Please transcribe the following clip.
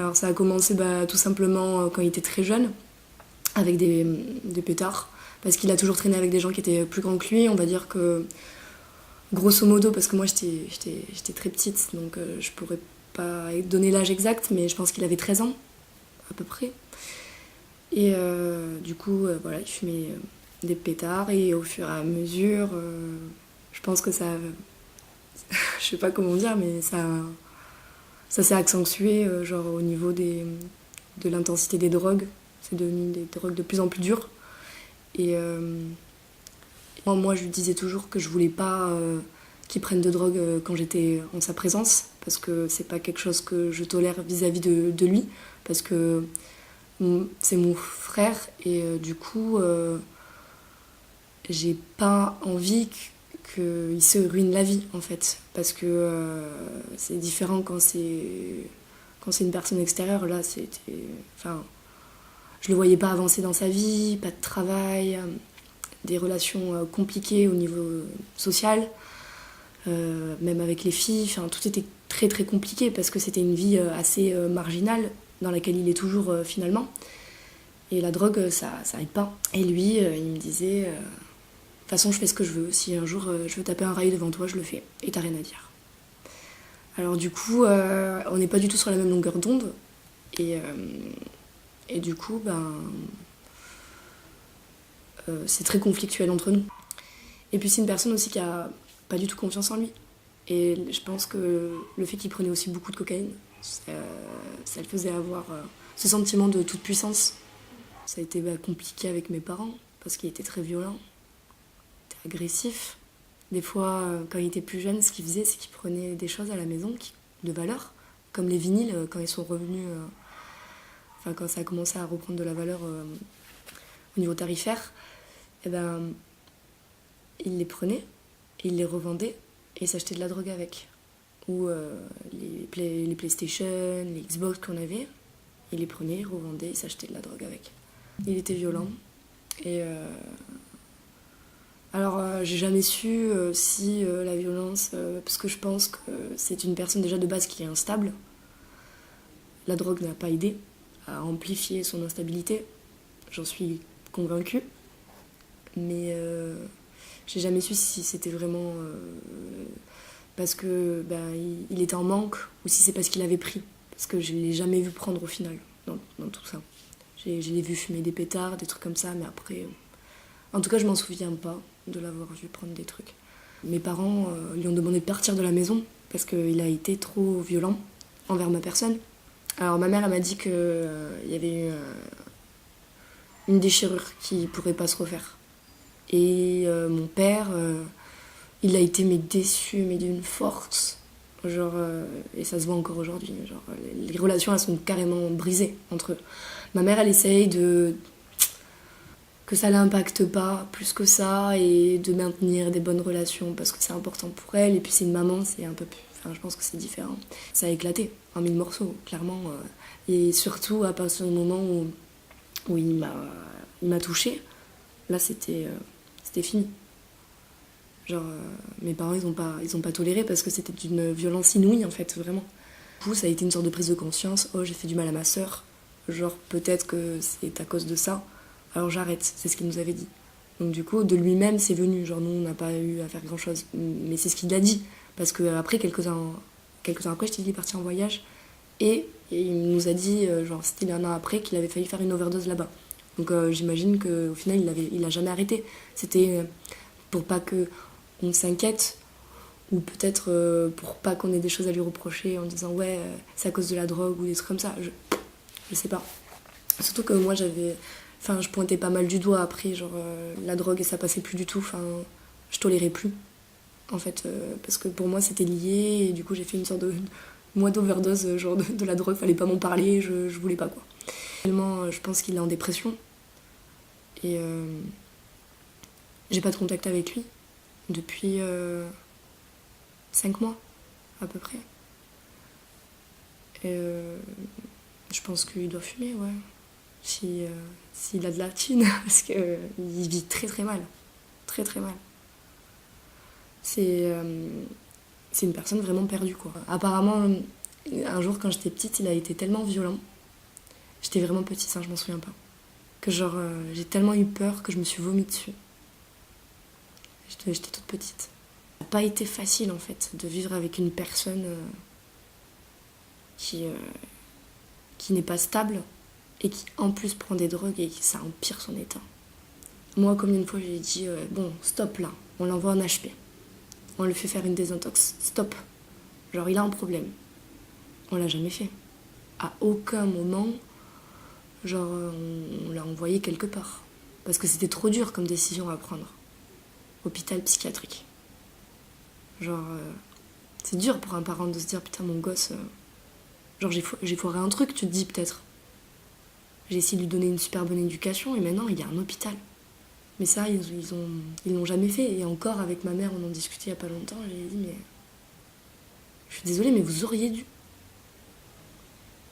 Alors ça a commencé tout simplement quand il était très jeune, avec des pétards, parce qu'il a toujours traîné avec des gens qui étaient plus grands que lui. On va dire que, grosso modo, parce que moi j'étais très petite, donc je pourrais pas donner l'âge exact, mais je pense qu'il avait 13 ans, à peu près. Et du coup, voilà, il fumait des pétards, et au fur et à mesure, je pense que ça... je sais pas comment dire, mais ça s'est accentué, genre au niveau de l'intensité des drogues. C'est devenu des drogues de plus en plus dures. Et moi, je lui disais toujours que je voulais pas qu'il prenne de drogue quand j'étais en sa présence, parce que c'est pas quelque chose que je tolère vis-à-vis de lui, parce que c'est mon frère, et du coup, j'ai pas envie qu'il se ruine la vie, en fait, parce que c'est différent quand c'est une personne extérieure. Là, c'était... Enfin, je le voyais pas avancer dans sa vie, pas de travail, des relations compliquées au niveau social, même avec les filles. Enfin, tout était très très compliqué parce que c'était une vie assez marginale dans laquelle il est toujours finalement. Et la drogue, ça aide pas. Et lui, il me disait, de toute façon, je fais ce que je veux. Si un jour je veux taper un rail devant toi, je le fais. Et t'as rien à dire. Alors du coup, on n'est pas du tout sur la même longueur d'onde. Et du coup, c'est très conflictuel entre nous. Et puis c'est une personne aussi qui a pas du tout confiance en lui. Et je pense que le fait qu'il prenait aussi beaucoup de cocaïne, ça le faisait avoir ce sentiment de toute puissance. Ça a été compliqué avec mes parents, parce qu'il était très violent, il était agressif. Des fois, quand il était plus jeune, ce qu'il faisait, c'est qu'il prenait des choses à la maison de valeur, comme les vinyles, quand ils sont revenus, quand ça a commencé à reprendre de la valeur au niveau tarifaire, et il les prenait, et il les revendait, et il s'achetait de la drogue avec. Ou les PlayStation, les Xbox qu'on avait, il les prenait, il revendait, il s'achetait de la drogue avec. Il était violent. Et alors, j'ai jamais su si la violence, parce que je pense que c'est une personne déjà de base qui est instable. La drogue n'a pas aidé à amplifier son instabilité, j'en suis convaincue. Mais j'ai jamais su si c'était vraiment parce que il était en manque ou si c'est parce qu'il avait pris. Parce que je l'ai jamais vu prendre au final dans tout ça. Je l'ai vu fumer des pétards, des trucs comme ça, mais après... En tout cas, je m'en souviens pas de l'avoir vu prendre des trucs. Mes parents lui ont demandé de partir de la maison parce qu'il a été trop violent envers ma personne. Alors ma mère, elle m'a dit qu'il y avait eu une déchirure qui pourrait pas se refaire. Et mon père, il a été déçu, mais d'une force. Genre, et ça se voit encore aujourd'hui. Genre, les relations, elles sont carrément brisées entre eux. Ma mère, elle essaye que ça l'impacte pas plus que ça et de maintenir des bonnes relations parce que c'est important pour elle. Et puis c'est une maman, c'est un peu plus... Enfin, je pense que c'est différent. Ça a éclaté en mille morceaux, clairement. Et surtout, à partir du moment où il m'a touchée, là, c'était fini. Genre, mes parents, ils ont pas toléré parce que c'était d'une violence inouïe, en fait, vraiment. Du coup, ça a été une sorte de prise de conscience. Oh, j'ai fait du mal à ma sœur. Genre, peut-être que c'est à cause de ça. Alors j'arrête, c'est ce qu'il nous avait dit. Donc du coup, de lui-même, c'est venu. Genre, nous, on n'a pas eu à faire grand-chose. Mais c'est ce qu'il a dit. Parce qu'après, quelques ans après, il est parti en voyage. Et il nous a dit, genre, c'était 1 an après, qu'il avait failli faire une overdose là-bas. Donc j'imagine qu'au final, il a jamais arrêté. C'était pour pas qu'on s'inquiète, ou peut-être pour pas qu'on ait des choses à lui reprocher en disant ouais, c'est à cause de la drogue ou des trucs comme ça. Je sais pas. Surtout que moi, je pointais pas mal du doigt après, genre la drogue, et ça passait plus du tout. Enfin, je tolérais plus, en fait, parce que pour moi, c'était lié, et du coup, j'ai fait une sorte de d'overdose, genre de la drogue, fallait pas m'en parler, je voulais pas, quoi. Tellement, je pense qu'il est en dépression, et j'ai pas de contact avec lui depuis 5 mois, à peu près. Et je pense qu'il doit fumer, ouais. S'il a de la thune, parce qu'il vit très très mal. Très très mal. C'est une personne vraiment perdue, quoi. Apparemment, Un jour, quand j'étais petite, il a été tellement violent. J'étais vraiment petite, ça, je m'en souviens pas. Que genre, j'ai tellement eu peur que je me suis vomi dessus. J'étais toute petite. Ça n'a pas été facile, en fait, de vivre avec une personne qui n'est pas stable et qui, en plus, prend des drogues et qui ça empire son état. Moi, combien de fois j'ai dit, bon, stop là, on l'envoie en HP. On lui fait faire une désintox, stop. Genre, il a un problème. On l'a jamais fait. À aucun moment, genre, on l'a envoyé quelque part. Parce que c'était trop dur comme décision à prendre. Hôpital psychiatrique. Genre, c'est dur pour un parent de se dire, putain, mon gosse, genre, j'ai foiré un truc, tu te dis peut-être. J'ai essayé de lui donner une super bonne éducation et maintenant, il y a un hôpital. Mais ça, ils l'ont jamais fait. Et encore, avec ma mère, on en discutait il y a pas longtemps, j'ai dit, mais je suis désolée, mais vous auriez dû.